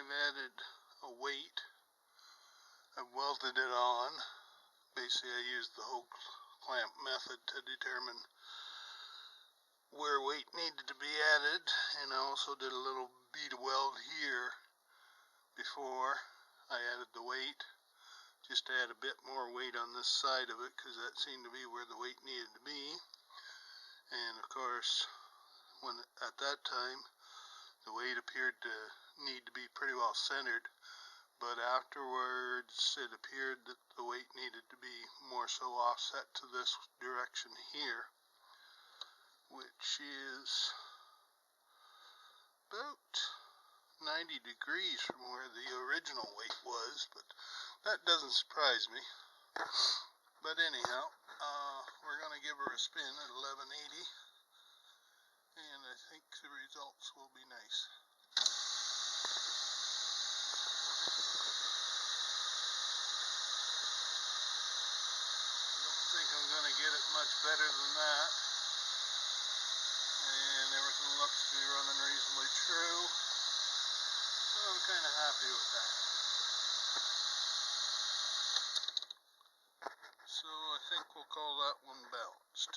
I've added a weight. I've welded it on. Basically, I used the Yoke clamp method to determine where weight needed to be added, and I also did a little bead weld here before I added the weight, just to add a bit more weight on this side of it, because that seemed to be where the weight needed to be. And of course, at that time, the weight appeared to need to be pretty well centered, but afterwards it appeared that the weight needed to be more so offset to this direction here, which is about 90 degrees from where the original weight was, but that doesn't surprise me. But anyhow, we're going to give her a spin at 1180, and I think the results will be nice. I think I'm going to get it much better than that, and everything looks to be running reasonably true, so I'm kind of happy with that. So I think we'll call that one balanced.